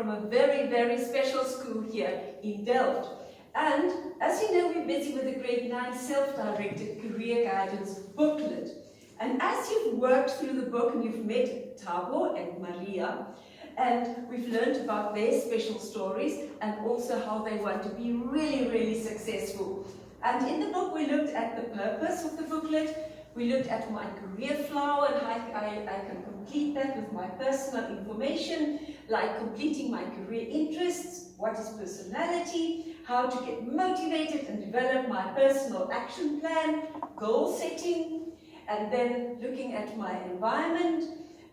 from a very, very special school here in Delft. And as you know, we're busy with the Grade 9 Self-Directed Career Guidance booklet. And as you've worked through the book and you've met Thabo and Maria, and we've learned about their special stories and also how they want to be really, really successful. And in the book, we looked at the purpose of the booklet. We looked at my career flower and how I can complete that with my personal information, like completing my career interests, what is personality, how to get motivated and develop my personal action plan, goal setting, and then looking at my environment,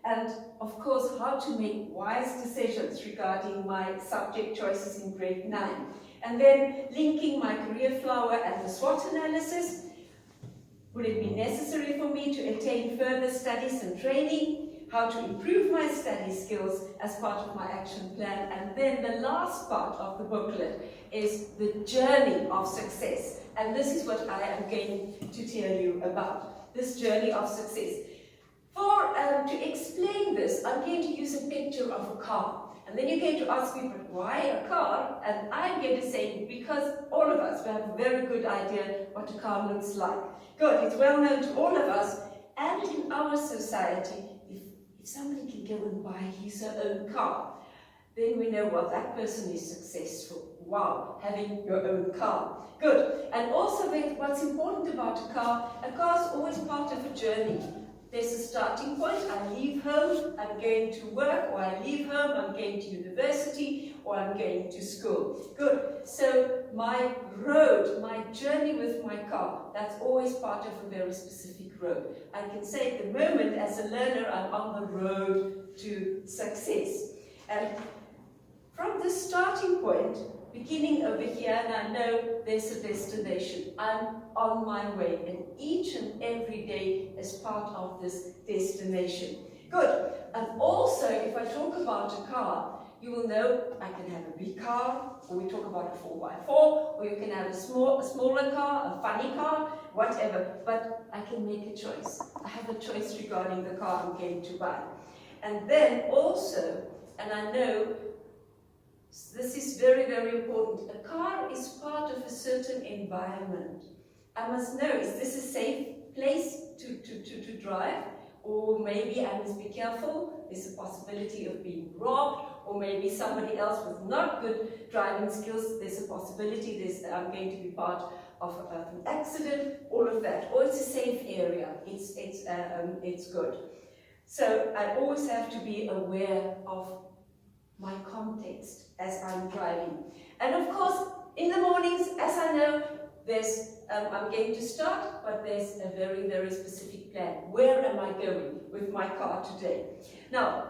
and of course how to make wise decisions regarding my subject choices in Grade 9. And then linking my career flower and the SWOT analysis. Would it be necessary for me to attain further studies and training? How to improve my study skills as part of my action plan? And then the last part of the booklet is the journey of success. And this is what I am going to tell you about, this journey of success. To explain this, I'm going to use a picture of a car. And then you're going to ask me, but why a car? And I'm going to say, because all of us have a very good idea what a car looks like. Good, it's well known to all of us. And in our society, if somebody can go and buy his or her own car, then we know, well, that person is successful. Wow, having your own car. Good. And also, what's important about a car is always part of a journey. There's a starting point. I leave home, I'm going to work, or I leave home, I'm going to university, or I'm going to school. Good. So my road, my journey with my car, that's always part of a very specific road. I can say at the moment, as a learner, I'm on the road to success. And from the starting point, beginning over here, and I know there's a destination. I'm on my way, and each and every day is part of this destination. Good. And also, if I talk about a car, you will know I can have a big car, or we talk about a 4x4, or you can have a smaller car, a funny car, whatever. But I can make a choice. I have a choice regarding the car I'm going to buy. And then also, and I know this is very, very important. A car is part of a certain environment. I must know, is this a safe place to drive? Or maybe I must be careful. There's a possibility of being robbed, or maybe somebody else with not good driving skills. There's a possibility I'm going to be part of an accident, all of that. Or it's a safe area. It's good. So I always have to be aware of my context as I'm driving. And of course, in the mornings, as I know, I'm going to start, but there's a very, very specific plan. Where am I going with my car today? Now,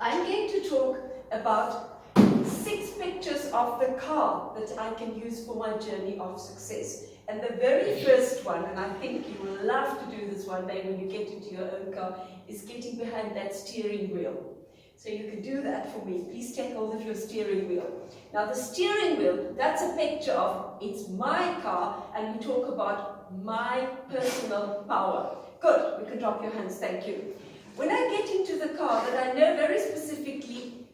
I'm going to talk about 6 pictures of the car that I can use for my journey of success. And the very first one, and I think you will love to do this one day when you get into your own car, is getting behind that steering wheel. So you can do that for me. Please take hold of your steering wheel. Now the steering wheel, that's a picture of, it's my car, and we talk about my personal power. Good, we can drop your hands, thank you. When I get into the car, that I know very specifically,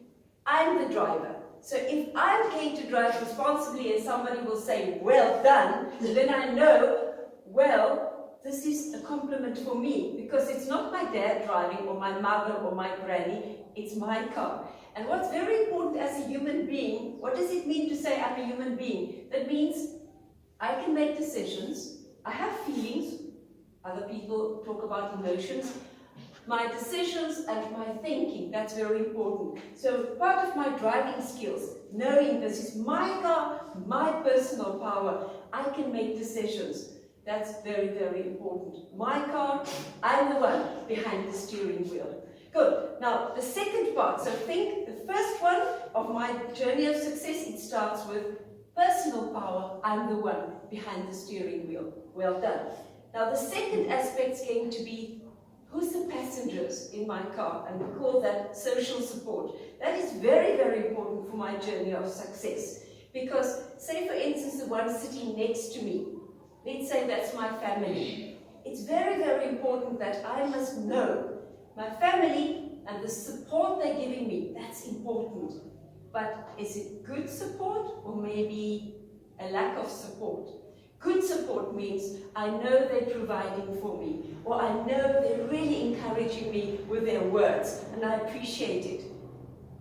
I'm the driver. So if I'm going to drive responsibly and somebody will say, well done, then I know, well, this is a compliment for me, because it's not my dad driving or my mother or my granny, it's my car. And what's very important as a human being, what does it mean to say I'm a human being? That means I can make decisions, I have feelings, other people talk about emotions, my decisions and my thinking, that's very important. So part of my driving skills, knowing this is my car, my personal power, I can make decisions. That's very, very important. My car, I'm the one behind the steering wheel. Good. Now, the second part. So think the first one of my journey of success, it starts with personal power. I'm the one behind the steering wheel. Well done. Now, the second aspect is going to be who's the passengers in my car, and we call that social support. That is very, very important for my journey of success. Because, say for instance, the one sitting next to me, let's say that's my family. It's very, very important that I must know my family and the support they're giving me. That's important. but is it good support or maybe a lack of support? Good support means I know they're providing for me, or I know they're really encouraging me with their words, and I appreciate it.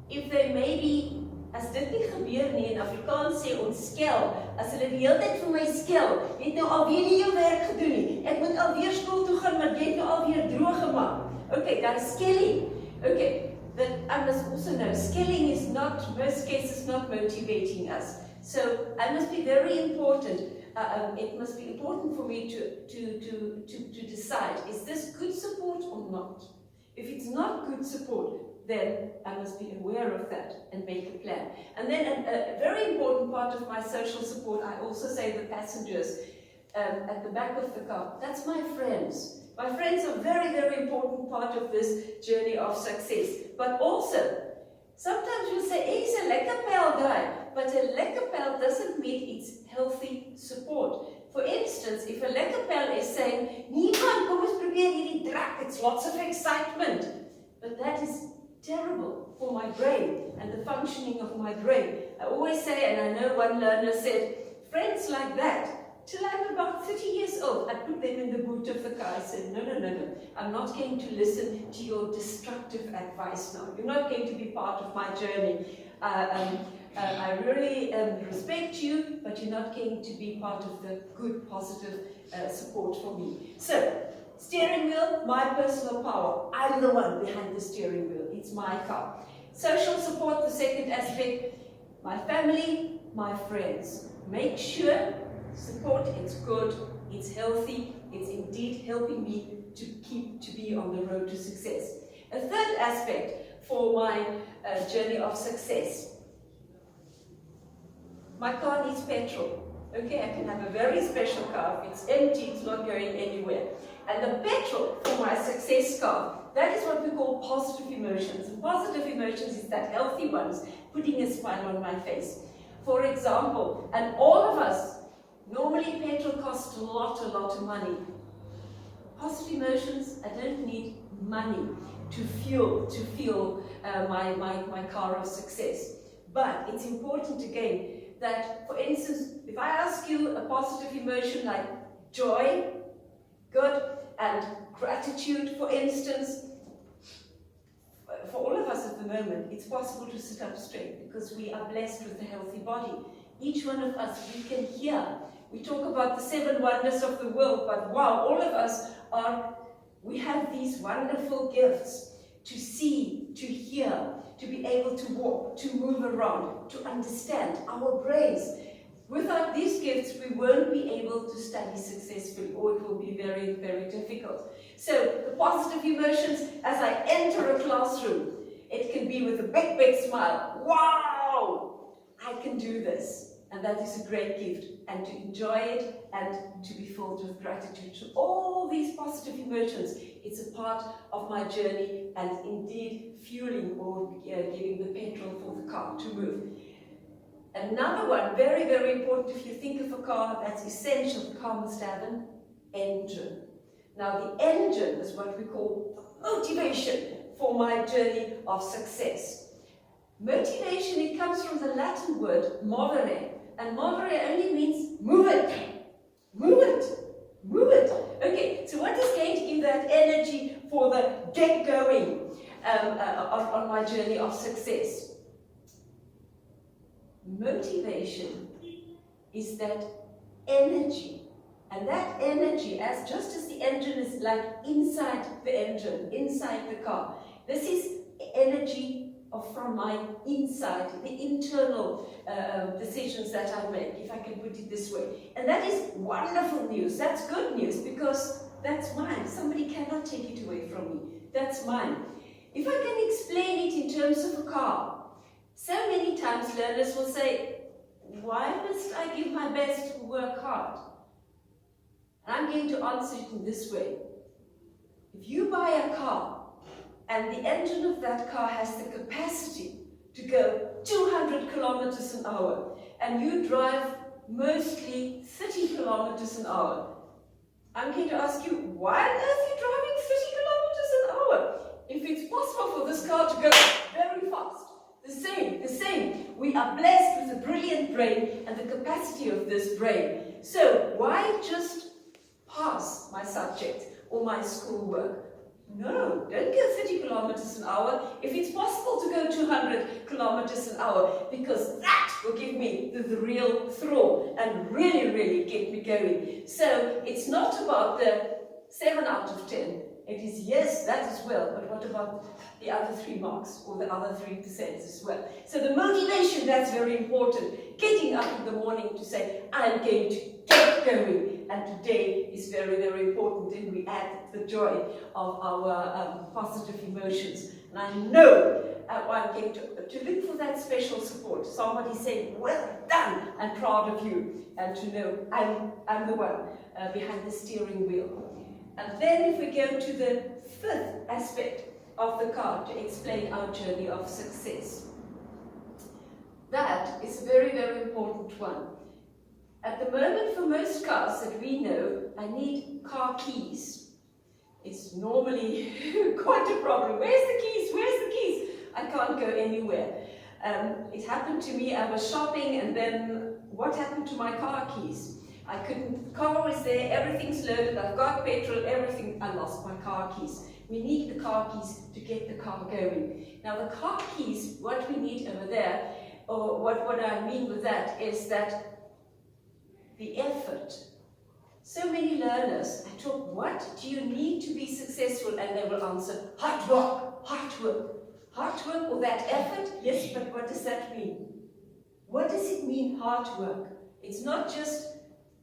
If they maybe, as dit nie gebeur nie, in Afrikaans sê ons skel, as hulle die hele tyd vir my skel, jy het nou alweer nie jou werk gedoen nie, ek moet alweer skool toe gaan, maar jy het nou alweer droog gemaak. Okay, that's skelling. Okay, but I must also know, skelling is not, most cases, not motivating us. So I must be very important. It must be important for me to decide, is this good support or not? If it's not good support, then I must be aware of that and make a plan. And then a very important part of my social support, I also say the passengers at the back of the car, that's my friends. My friends are a very, very important part of this journey of success. But also, sometimes we'll say, hey, he's a lekker pel guy, but a lekker pel doesn't mean it's healthy support. For instance, if a lekker pel is saying, nee man, kom ons probeer hierdie druk, it's lots of excitement. But that is terrible for my brain and the functioning of my brain. I always say, and I know one learner said, friends like that, till I'm about 30 years old, I put them in the boot of the car. I said, no, I'm not going to listen to your destructive advice now. You're not going to be part of my journey. I really respect you, but you're not going to be part of the good, positive support for me. So, steering wheel, my personal power. I'm the one behind the steering wheel. It's my car. Social support, the second aspect. My family, my friends. Make sure support, it's good, it's healthy, it's indeed helping me to be on the road to success. A third aspect for my journey of success. My car needs petrol. Okay, I can have a very special car. If it's empty, it's not going anywhere. And the petrol for my success car, that is what we call positive emotions. And positive emotions is that healthy ones, putting a smile on my face. For example, and all of us, normally petrol costs a lot of money. Positive emotions, I don't need money to fuel my car of success. But it's important again that, for instance, if I ask you a positive emotion like joy, good, and gratitude, for instance, for all of us at the moment, it's possible to sit up straight because we are blessed with a healthy body. Each one of us, we can hear. We talk about the 7 wonders of the world, but wow, all of us we have these wonderful gifts to see, to hear, to be able to walk, to move around, to understand our brains. Without these gifts, we won't be able to study successfully, or it will be very, very difficult. So, the positive emotions, as I enter a classroom, it can be with a big, big smile. Wow! I can do this. And that is a great gift. And to enjoy it and to be filled with gratitude. So all these positive emotions, it's a part of my journey and indeed fueling or giving the petrol for the car to move. Another one, very, very important, if you think of a car, that's essential. The car must have an engine. Now the engine is what we call motivation for my journey of success. Motivation, it comes from the Latin word movere, and movere only means move it, move it, move it. Okay, so what is going to give that energy for the get going on my journey of success? Motivation is that energy, and that energy, just as the engine is like inside the engine, inside the car, this is energy from my inside, the internal decisions that I make, if I can put it this way. And that is wonderful news. That's good news because that's mine. Somebody cannot take it away from me. That's mine. If I can explain it in terms of a car, so many times learners will say, why must I give my best to work hard? And I'm going to answer it in this way. If you buy a car, and the engine of that car has the capacity to go 200 kilometers an hour, and you drive mostly 30 kilometers an hour. I'm going to ask you, why on earth are you driving 30 kilometers an hour? If it's possible for this car to go very fast, the The same, the same. We are blessed with a brilliant brain and the capacity of this brain. So why just pass my subject or my schoolwork? No, don't go 30 kilometers an hour if it's possible to go 200 kilometers an hour, because that will give me the real thrill and really get me going. So it's not about the 7 out of 10. It is, yes, that as well, but what about the other 3 marks or the other 3% as well? So the motivation, that's very important. Getting up in the morning to say, I'm going to get going. And today is very important, and we add the joy of our positive emotions. And I know I'm going to look for that special support. Somebody saying, well done, I'm proud of you. And to know I'm the one behind the steering wheel. And then if we go to the 5th aspect of the card to explain our journey of success. That is a very important one. At the moment, for most cars that we know, I need car keys. It's normally quite a problem. Where's the keys? Where's the keys? I can't go anywhere. It happened to me, I was shopping, and then what happened to my car keys? I couldn't, the car was there, everything's loaded, I've got petrol, everything, I lost my car keys. We need the car keys to get the car going. Now the car keys, what we need over there, or what I mean with that, is that the effort. So many learners, I talk, what do you need to be successful? And they will answer, hard work, hard work. Hard work or that effort? Yes, but what does that mean? What does it mean, hard work? It's not just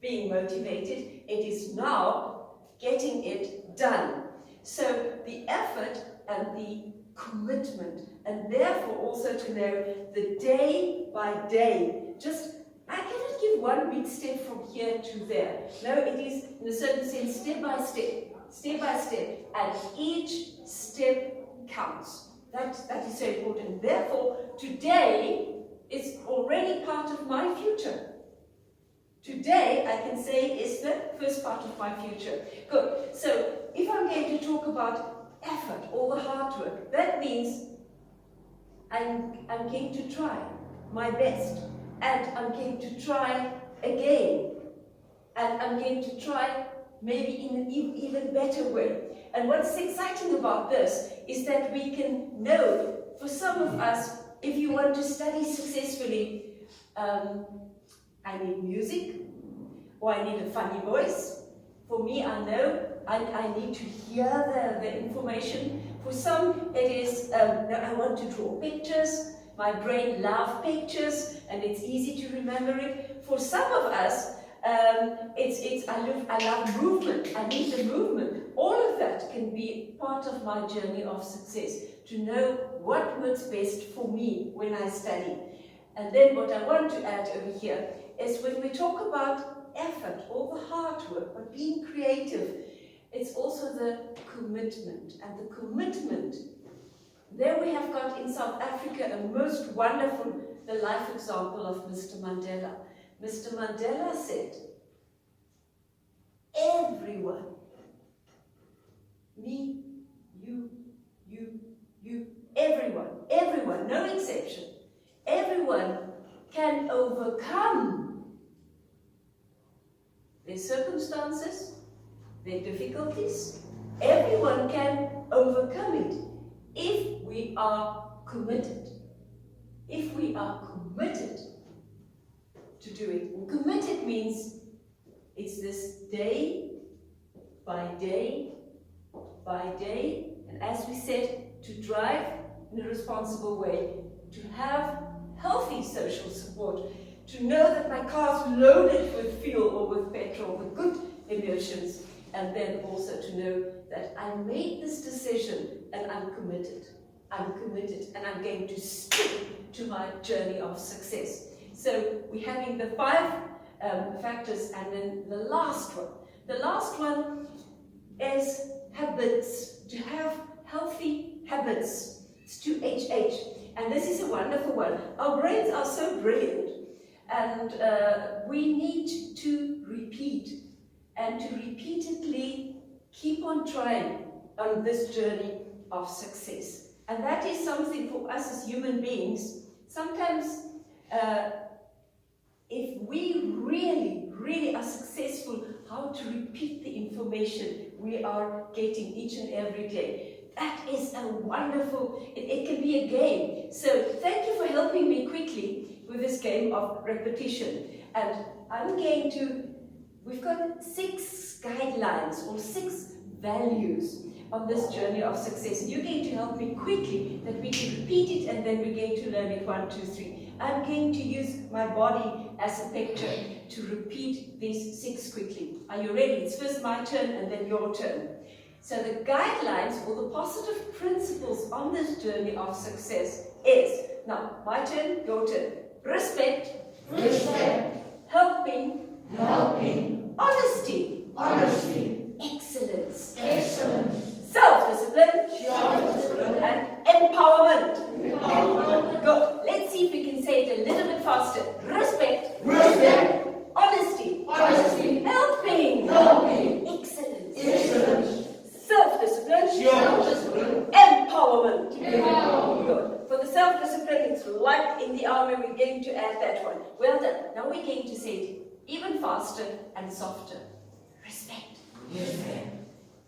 being motivated, it is now getting it done. So the effort and the commitment, and therefore also to know the day by day, just I cannot give one big step from here to there. No, it is in a certain sense step by step, and each step counts. That is so important. Therefore, today is already part of my future. Today, I can say, is the first part of my future. Good. So, if I'm going to talk about effort, all the hard work, that means I'm going to try my best. And I'm going to try again. And I'm going to try maybe in an even better way. And what's exciting about this is that we can know, for some of us, if you want to study successfully, I need music, or I need a funny voice. For me, I know I need to hear the information. For some, it is, I want to draw pictures. My brain loves pictures, and it's easy to remember it. For some of us, I love movement. I need the movement. All of that can be part of my journey of success, to know what works best for me when I study. And then what I want to add over here is when we talk about effort, all the hard work, but being creative, it's also the commitment. And the commitment, there we have got in South Africa a most wonderful, the life example of Mr. Mandela. Mr. Mandela said, everyone, me, you, everyone, no exception, everyone can overcome their circumstances, their difficulties. Everyone can overcome it if we are committed. If we are committed to do it. And committed means it's this day by day by day, and as we said, to drive in a responsible way, to have healthy social support, to know that my car's loaded with fuel or with petrol, with good emotions, and then also to know that I made this decision and I'm committed. I'm committed, and I'm going to stick to my journey of success. So we're having the 5 factors, and then the last one. The last one is habits, to have healthy habits. It's 2HH, and this is a wonderful one. Our brains are so brilliant, and we need to repeat, and to repeatedly keep on trying on this journey of success. And that is something for us as human beings. Sometimes, if we really are successful, how to repeat the information we are getting each and every day. That is a wonderful, it can be a game. So thank you for helping me quickly with this game of repetition. And I'm going to, we've got 6 guidelines or 6 values on this journey of success. And you're going to help me quickly that we can repeat it, and then we're going to learn it 1, 2, 3. I'm going to use my body as a picture to repeat these 6 quickly. Are you ready? It's first my turn and then your turn. So the guidelines or the positive principles on this journey of success is, now my turn, your turn. Respect, helping, honesty, excellence, self-discipline, and empowerment. Good. Let's see if we can say it a little bit faster. Respect, honesty, helping, excellence, self-discipline, empowerment. Good. For the self-discipline, it's like in the army, we're going to add that one. Well done. Now we're going to say it even faster and softer. Respect,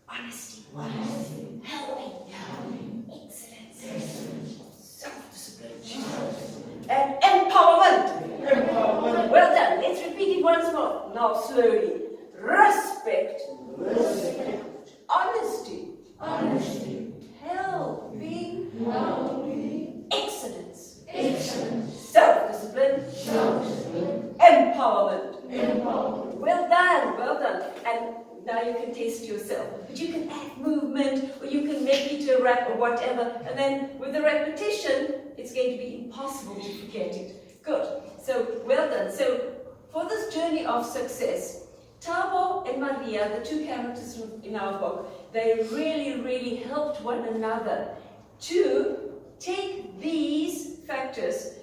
honesty, helping, excellence, self-discipline, and empowerment. Well done. Let's repeat it once more. Now slowly. Respect, honesty, helping, excellence, self-discipline, empowerment. Well done. And now you can test yourself. But you can add movement, or you can make it a rap or whatever. And then with the repetition, it's going to be impossible to forget it. Good. So, well done. So, for this journey of success, Thabo and Maria, the 2 characters in our book, they really helped one another to take these factors,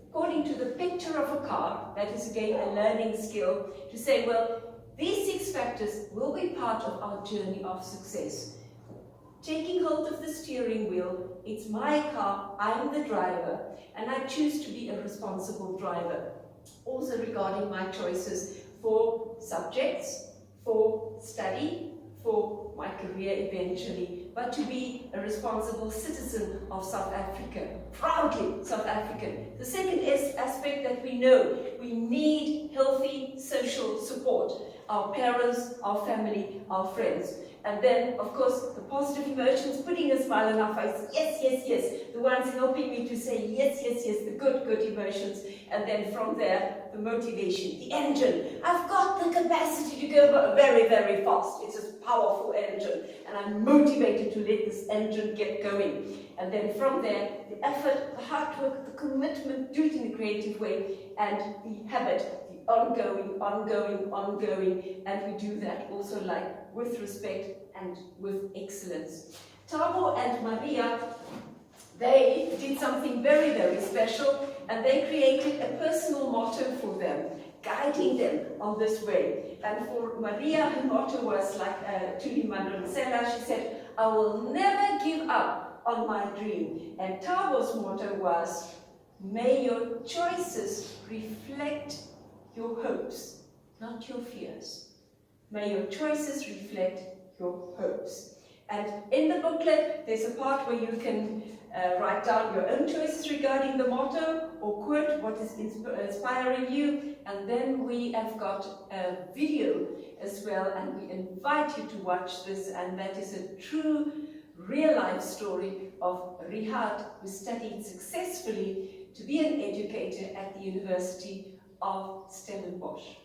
according to the picture of a car, that is again a learning skill, to say, well, these 6 factors will be part of our journey of success. Taking hold of the steering wheel, it's my car, I'm the driver, and I choose to be a responsible driver. Also regarding my choices for subjects, for study, for my career eventually, but to be a responsible citizen of South Africa, proudly South African. The second aspect that we know, we need healthy social support. Our parents, our family, our friends. And then, of course, the positive emotions, putting a smile on our face, yes, the ones helping me to say yes, the good emotions. And then from there, the motivation, the engine. I've got the capacity to go very fast. It's a powerful engine. And I'm motivated to let this engine get going. And then from there, the effort, the hard work, the commitment, do it in a creative way, and the habit, the ongoing, and we do that also like with respect and with excellence. Thabo and Maria, they did something very special, and they created a personal motto for them, guiding them on this way. And for Maria, her motto was like Tuli Madonsela. She said, I will never give up on my dream. And Thabo's motto was, may your choices reflect your hopes, not your fears. May your choices reflect your hopes. And in the booklet, there's a part where you can write down your own choices regarding the motto, or quote what is inspiring you. And then we have got a video as well, and we invite you to watch this. And that is a true, real-life story of Rihad, who studied successfully to be an educator at the University of Stellenbosch.